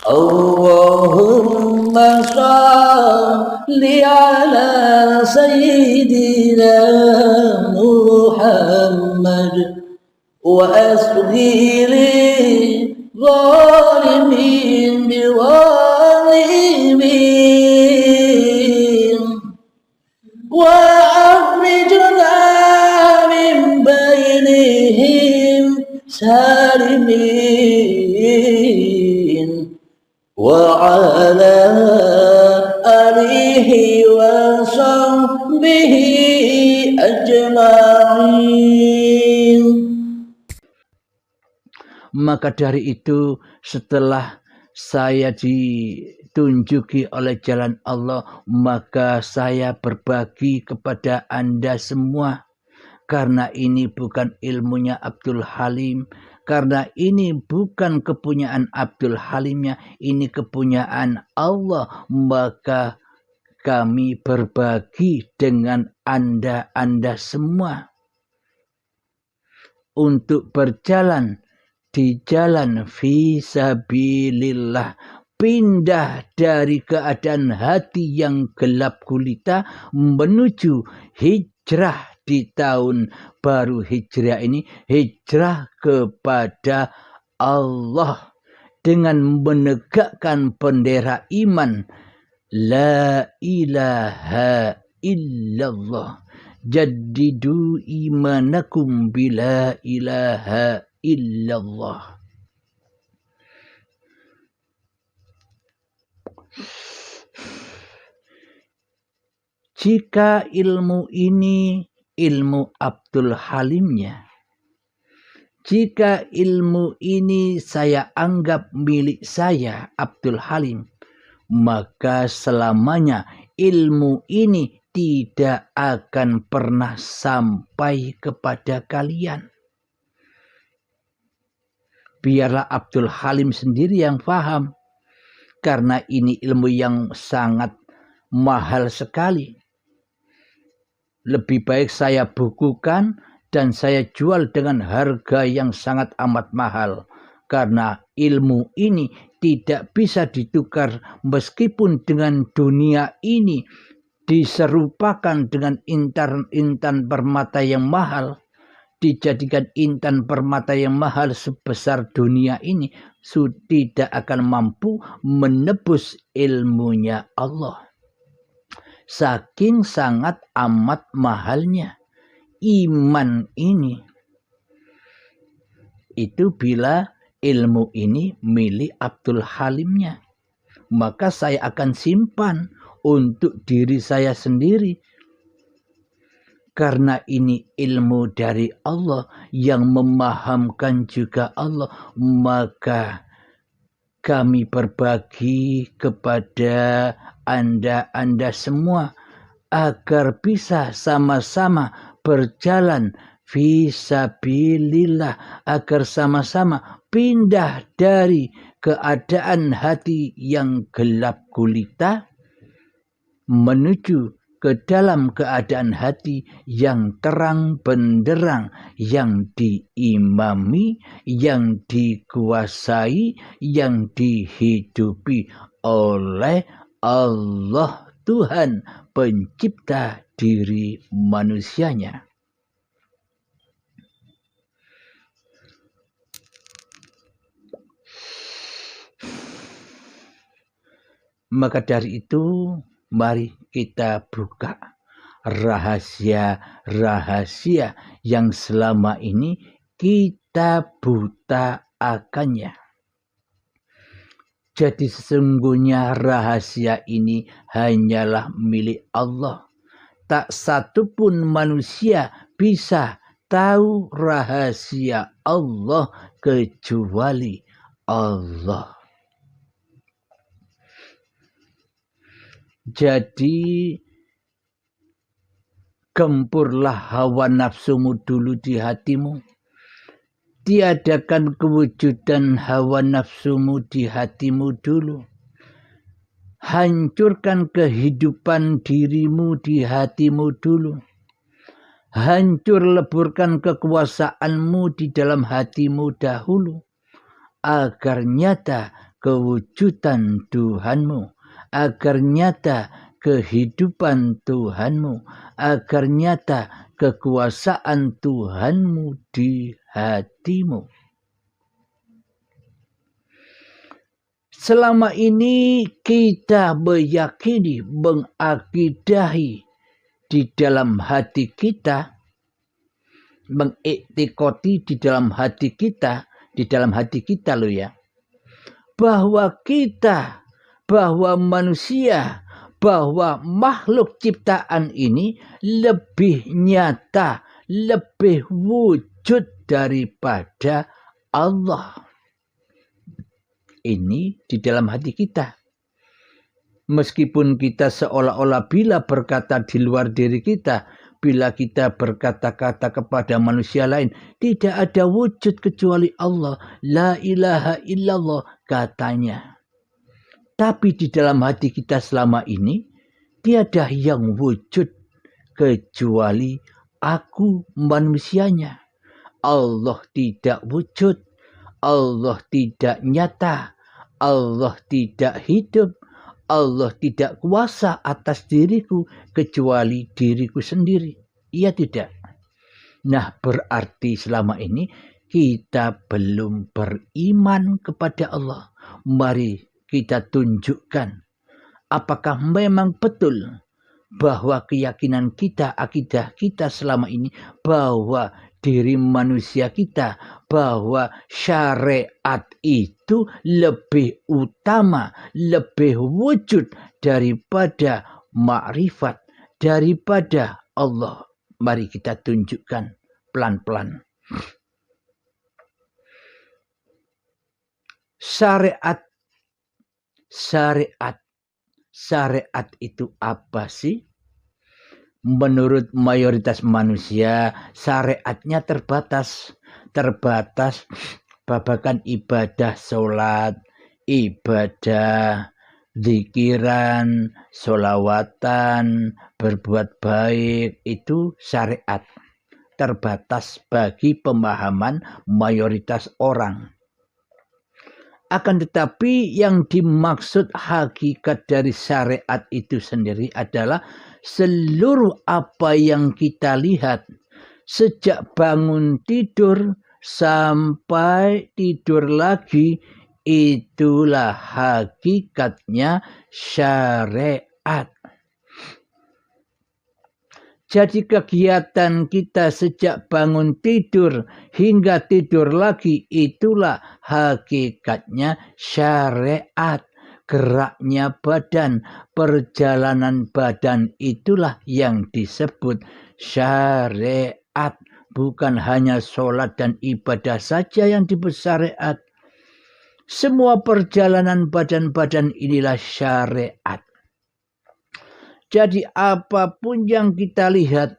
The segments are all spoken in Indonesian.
Allahumma shalli ala sayyidina Muhammad wa asghiri zalimin biwalimin wa akhrijna min bainihim salimin wa ala alihi wa sahbihi ajma'in. Maka dari itu setelah saya ditunjuki oleh jalan Allah, maka saya berbagi kepada Anda semua. Karena ini bukan ilmunya Abdul Halim, karena ini bukan kepunyaan Abdul Halimnya, ini kepunyaan Allah, maka kami berbagi dengan Anda semua untuk berjalan di jalan fisabilillah, pindah dari keadaan hati yang gelap gulita menuju hijrah di tahun baru hijrah ini, hijrah kepada Allah dengan menegakkan bendera iman, la ilaha illallah, jaddidu imanakum bila ilaha illallah. Jika ilmu ini ilmu Abdul Halimnya, jika ilmu ini saya anggap milik saya Abdul Halim, maka selamanya ilmu ini tidak akan pernah sampai kepada kalian. Biarlah Abdul Halim sendiri yang paham, karena ini ilmu yang sangat mahal sekali. Lebih baik saya bukukan dan saya jual dengan harga yang sangat amat mahal, karena ilmu ini tidak bisa ditukar meskipun dengan dunia ini diserupakan dengan intan permata yang mahal. Dijadikan intan permata yang mahal sebesar dunia ini, tidak akan mampu menebus ilmunya Allah. Saking sangat amat mahalnya iman ini. Itu bila ilmu ini milik Abdul Halimnya, maka saya akan simpan untuk diri saya sendiri. Karena ini ilmu dari Allah yang memahamkan juga Allah, maka kami berbagi kepada Anda semua agar bisa sama-sama berjalan fisabilillah, agar sama-sama pindah dari keadaan hati yang gelap gulita menuju ke dalam keadaan hati yang terang benderang, yang diimami, yang dikuasai, yang dihidupi oleh Allah Tuhan pencipta diri manusianya. Maka dari itu, mari kita buka rahasia-rahasia yang selama ini kita buta akannya. Jadi sesungguhnya rahasia ini hanyalah milik Allah. Tak satu pun manusia bisa tahu rahasia Allah kecuali Allah. Jadi gempurlah hawa nafsumu dulu di hatimu. Tiadakan kewujudan hawa nafsumu di hatimu dulu. Hancurkan kehidupan dirimu di hatimu dulu. Hancur leburkan kekuasaanmu di dalam hatimu dahulu. Agar nyata kewujudan Tuhanmu, agar nyata kehidupan Tuhanmu, agar nyata kekuasaan Tuhanmu di hatimu. Selama ini kita meyakini, mengakidahi di dalam hati kita, mengiktikoti di dalam hati kita loh ya, bahwa kita, bahwa manusia, bahwa makhluk ciptaan ini lebih nyata, lebih wujud daripada Allah. Ini di dalam hati kita. Meskipun kita seolah-olah bila berkata di luar diri kita, bila kita berkata-kata kepada manusia lain, tidak ada wujud kecuali Allah. La ilaha illallah katanya. Tapi di dalam hati kita selama ini, tiada yang wujud kecuali aku manusianya. Allah tidak wujud, Allah tidak nyata, Allah tidak hidup, Allah tidak kuasa atas diriku kecuali diriku sendiri. Iya tidak? Nah, berarti selama ini kita belum beriman kepada Allah. Mari kita tunjukkan apakah memang betul bahwa keyakinan kita, akidah kita selama ini, bahwa diri manusia kita, bahwa syariat itu lebih utama, lebih wujud daripada makrifat, daripada Allah. Mari kita tunjukkan pelan-pelan. Syariat itu apa sih? Menurut mayoritas manusia, syariatnya terbatas babakan ibadah, sholat, ibadah, zikiran, sholawatan, berbuat baik, itu syariat. Terbatas bagi pemahaman mayoritas orang. Akan tetapi yang dimaksud hakikat dari syariat itu sendiri adalah seluruh apa yang kita lihat sejak bangun tidur sampai tidur lagi, itulah hakikatnya syariat. Jadi kegiatan kita sejak bangun tidur hingga tidur lagi, itulah hakikatnya syariat. Geraknya badan, perjalanan badan, itulah yang disebut syariat. Bukan hanya sholat dan ibadah saja yang disebut syariat. Semua perjalanan badan-badan inilah syariat. Jadi apapun yang kita lihat,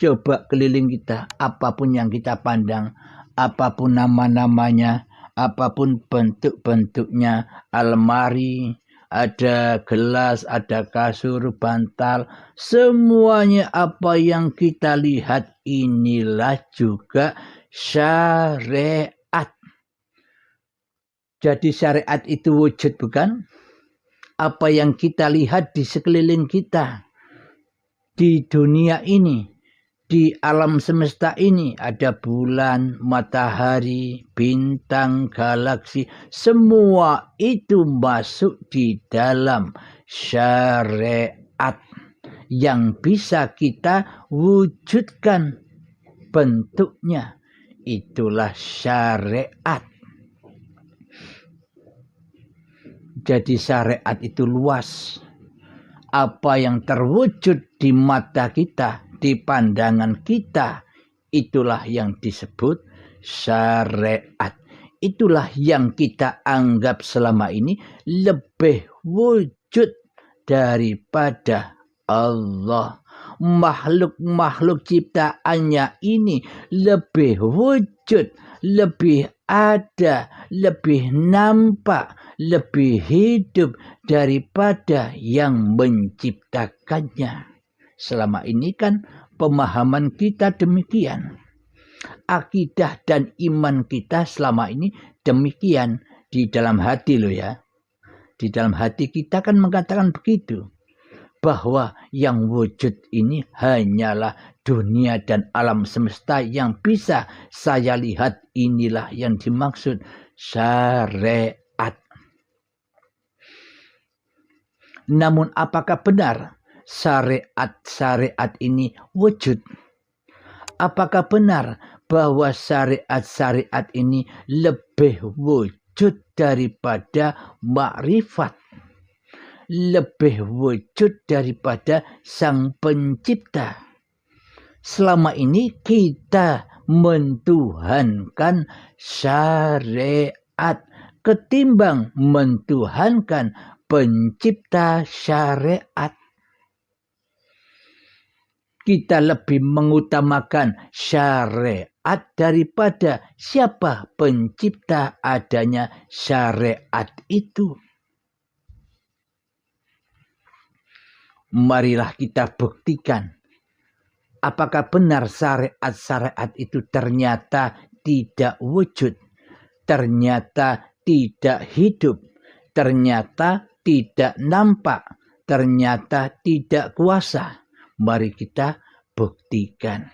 coba keliling kita, apapun yang kita pandang, apapun nama-namanya, apapun bentuk-bentuknya, almari, ada gelas, ada kasur, bantal, semuanya apa yang kita lihat inilah juga syariat. Jadi syariat itu wujud, bukan? Apa yang kita lihat di sekeliling kita, di dunia ini, di alam semesta ini, ada bulan, matahari, bintang, galaksi, semua itu masuk di dalam syariat yang bisa kita wujudkan bentuknya. Itulah syariat. Jadi syariat itu luas. Apa yang terwujud di mata kita, di pandangan kita, itulah yang disebut syariat. Itulah yang kita anggap selama ini lebih wujud daripada Allah. Makhluk-makhluk ciptaannya ini lebih wujud, lebih ada, lebih nampak, lebih hidup daripada yang menciptakannya. Selama ini kan pemahaman kita demikian. Akidah dan iman kita selama ini demikian. Di dalam hati loh ya. Di dalam hati kita kan mengatakan begitu. Bahwa yang wujud ini hanyalah dunia dan alam semesta yang bisa saya lihat. Inilah yang dimaksud syariat. Namun apakah benar syariat-syariat ini wujud? Apakah benar bahwa syariat-syariat ini lebih wujud daripada makrifat? Lebih wujud daripada Sang Pencipta? Selama ini kita mentuhankan syariat ketimbang mentuhankan Pencipta syariat. Kita lebih mengutamakan syariat daripada siapa pencipta adanya syariat itu. Marilah kita buktikan apakah benar syariat-syariat itu ternyata tidak wujud, ternyata tidak hidup, ternyata tidak nampak, ternyata tidak kuasa. Mari kita buktikan.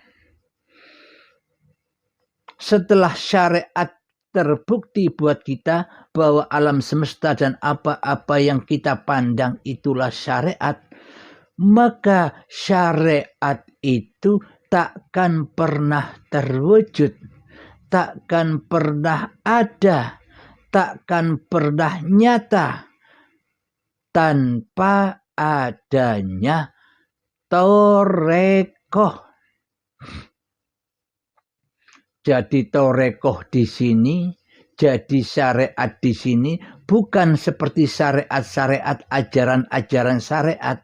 Setelah syariat terbukti buat kita bahwa alam semesta dan apa-apa yang kita pandang itulah syariat, maka syariat itu takkan pernah terwujud, takkan pernah ada, takkan pernah nyata tanpa adanya torekoh. Jadi torekoh di sini, jadi syariat di sini bukan seperti syariat-syariat, ajaran-ajaran syariat.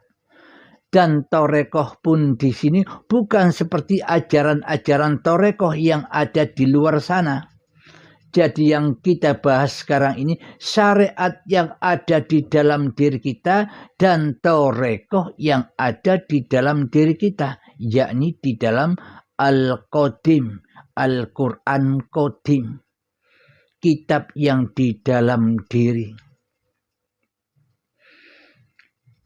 Dan torekoh pun di sini bukan seperti ajaran-ajaran torekoh yang ada di luar sana. Jadi yang kita bahas sekarang ini syariat yang ada di dalam diri kita dan torekoh yang ada di dalam diri kita, yakni di dalam Al-Qadim, Al-Quran Qadim, kitab yang di dalam diri.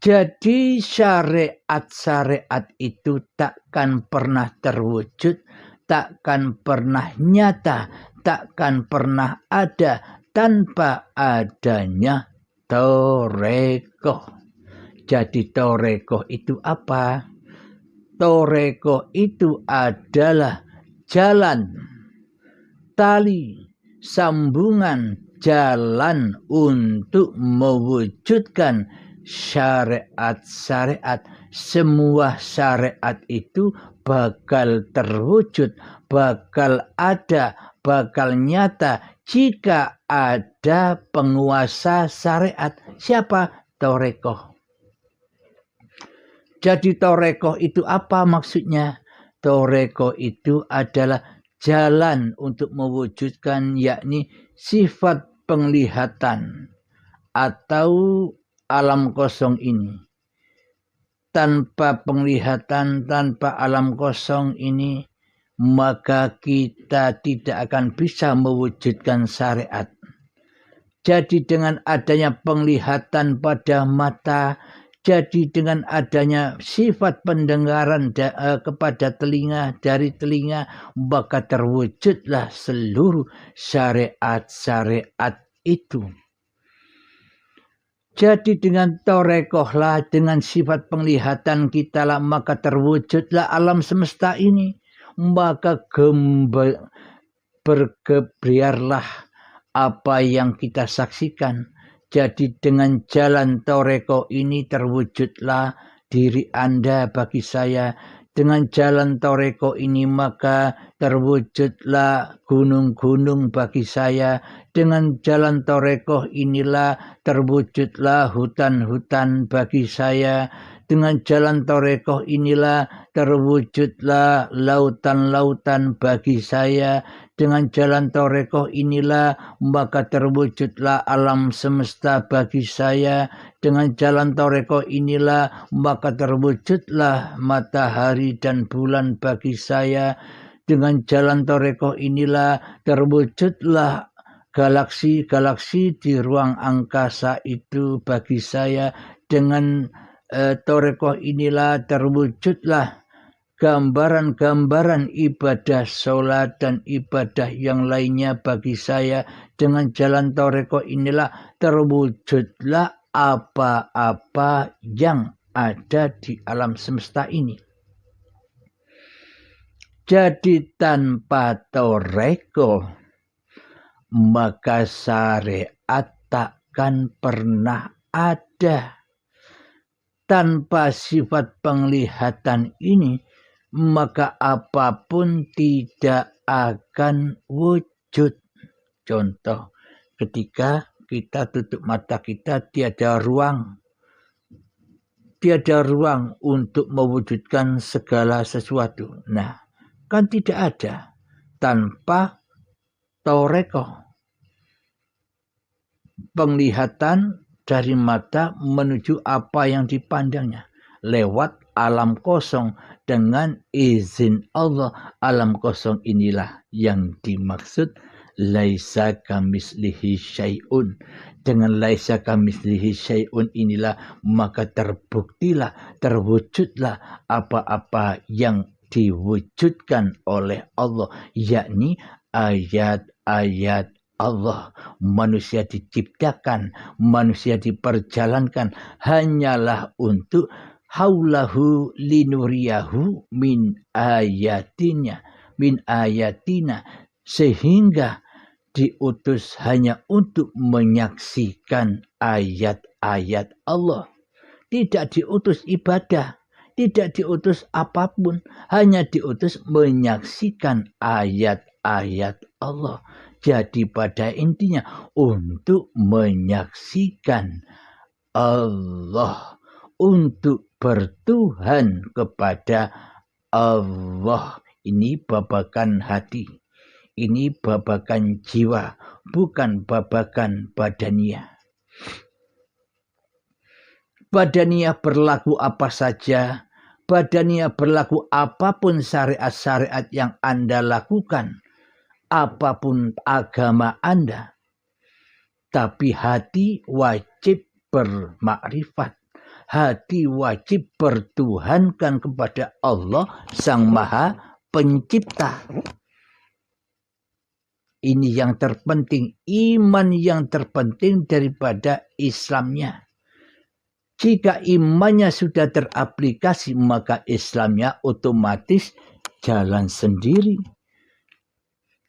Jadi syariat-syariat itu takkan pernah terwujud, takkan pernah nyata, takkan pernah ada tanpa adanya torekoh. Jadi torekoh itu apa? Torekoh itu adalah jalan, tali, sambungan jalan untuk mewujudkan syariat-syariat. Semua syariat itu bakal terwujud, bakal ada, bakal nyata jika ada penguasa syariat. Siapa? Torekoh. Jadi torekoh itu apa maksudnya? Torekoh itu adalah jalan untuk mewujudkan, yakni sifat penglihatan atau alam kosong ini. Tanpa penglihatan, tanpa alam kosong ini, maka kita tidak akan bisa mewujudkan syariat. Jadi dengan adanya penglihatan pada mata, jadi dengan adanya sifat pendengaran kepada telinga, dari telinga, maka terwujudlah seluruh syariat-syariat itu. Jadi dengan torekohlah, dengan sifat penglihatan kita lah, maka terwujudlah alam semesta ini. Maka bergebiarlah apa yang kita saksikan. Jadi dengan jalan toreko ini terwujudlah diri Anda bagi saya. Dengan jalan toreko ini maka terwujudlah gunung-gunung bagi saya. Dengan jalan toreko inilah terwujudlah hutan-hutan bagi saya. Dengan jalan toreko inilah terwujudlah lautan-lautan bagi saya. Dengan jalan toreko inilah maka terwujudlah alam semesta bagi saya. Dengan jalan toreko inilah maka terwujudlah matahari dan bulan bagi saya. Dengan jalan toreko inilah terwujudlah galaksi-galaksi di ruang angkasa itu bagi saya. Dengan Torekoh inilah terwujudlah gambaran-gambaran ibadah sholat dan ibadah yang lainnya bagi saya. Dengan jalan Torekoh inilah terwujudlah apa-apa yang ada di alam semesta ini. Jadi tanpa Torekoh, maka syariat takkan pernah ada. Tanpa sifat penglihatan ini, maka apapun tidak akan wujud. Contoh, ketika kita tutup mata kita, tiada ruang untuk mewujudkan segala sesuatu. Nah, kan tidak ada tanpa Torekoh. Penglihatan dari mata menuju apa yang dipandangnya lewat alam kosong. Dengan izin Allah, alam kosong inilah yang dimaksud laisa kamislihi syai'un. Dengan laisa kamislihi syai'un inilah maka terwujudlah apa-apa yang diwujudkan oleh Allah, yakni ayat-ayat Allah. Manusia diciptakan, manusia diperjalankan hanyalah untuk haulahu linuriyahu min ayatina, sehingga diutus hanya untuk menyaksikan ayat-ayat Allah. Tidak diutus ibadah, tidak diutus apapun, hanya diutus menyaksikan ayat-ayat Allah. Jadi pada intinya untuk menyaksikan Allah, untuk bertuhan kepada Allah. Ini babakan hati, ini babakan jiwa, bukan babakan badaniah. Badaniah berlaku apa saja, badaniah berlaku apapun syariat-syariat yang Anda lakukan, apapun agama Anda, tapi hati wajib bermakrifat, hati wajib bertuhankan kepada Allah Sang Maha Pencipta. Ini yang terpenting, iman yang terpenting daripada Islamnya. Jika imannya sudah teraplikasi, maka Islamnya otomatis jalan sendiri.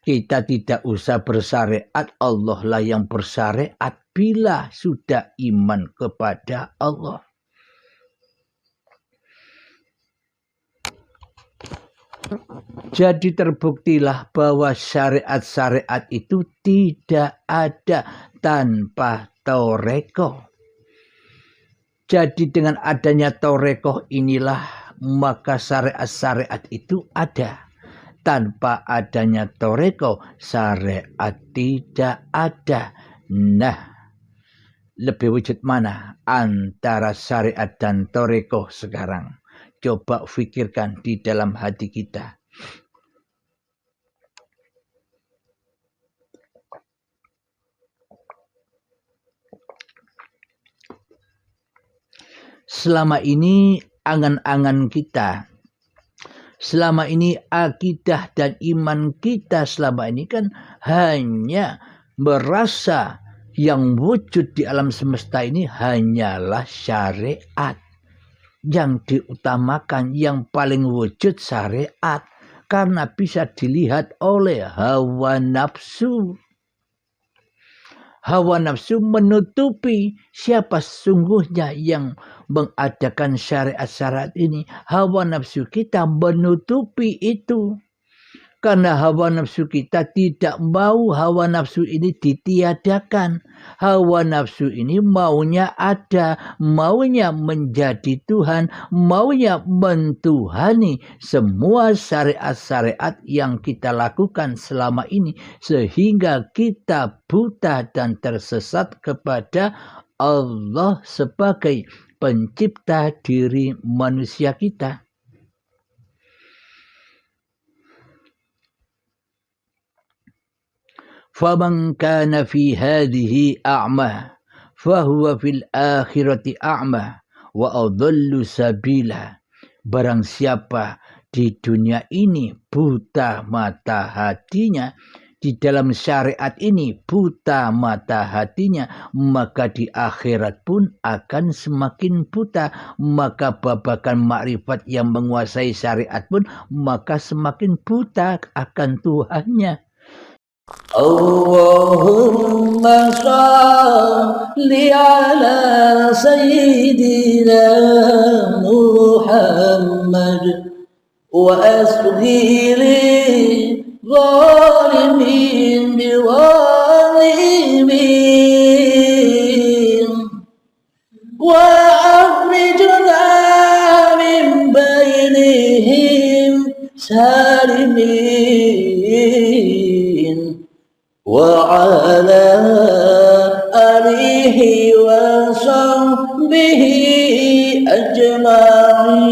Kita tidak usah bersyariat, Allah lah yang bersyariat bila sudah iman kepada Allah. Jadi terbuktilah bahwa syariat-syariat itu tidak ada tanpa Torekoh. Jadi dengan adanya Torekoh inilah maka syariat-syariat itu ada. Tanpa adanya Torekoh, syariat tidak ada. Nah, lebih wujud mana antara syariat dan Torekoh sekarang? Coba fikirkan di dalam hati kita. Selama ini angan-angan kita, selama ini akidah dan iman kita selama ini kan hanya merasa yang wujud di alam semesta ini hanyalah syariat. Yang diutamakan, yang paling wujud syariat. Karena bisa dilihat oleh hawa nafsu. Hawa nafsu menutupi siapa sesungguhnya yang mengadakan syariat-syariat ini. Hawa nafsu kita menutupi itu. Karena hawa nafsu kita tidak mau hawa nafsu ini ditiadakan. Hawa nafsu ini maunya ada, maunya menjadi Tuhan, maunya mentuhani semua syariat-syariat yang kita lakukan selama ini. Sehingga kita buta dan tersesat kepada Allah sebagai pencipta diri manusia kita. faman kana fi hadhihi a'ma fahuwa fil akhirati a'ma wa adallu sabila. Barang siapa di dunia ini buta mata hatinya, di dalam syariat ini buta mata hatinya, maka di akhirat pun akan semakin buta. Maka babakan makrifat yang menguasai syariat pun maka semakin buta akan Tuhannya. Allahumma salli ala Sayyidina Muhammad wa asghiri ظالمين بظالمين وأخرجنا من بينهم سالمين وعلى آله وصحبه أجمعين.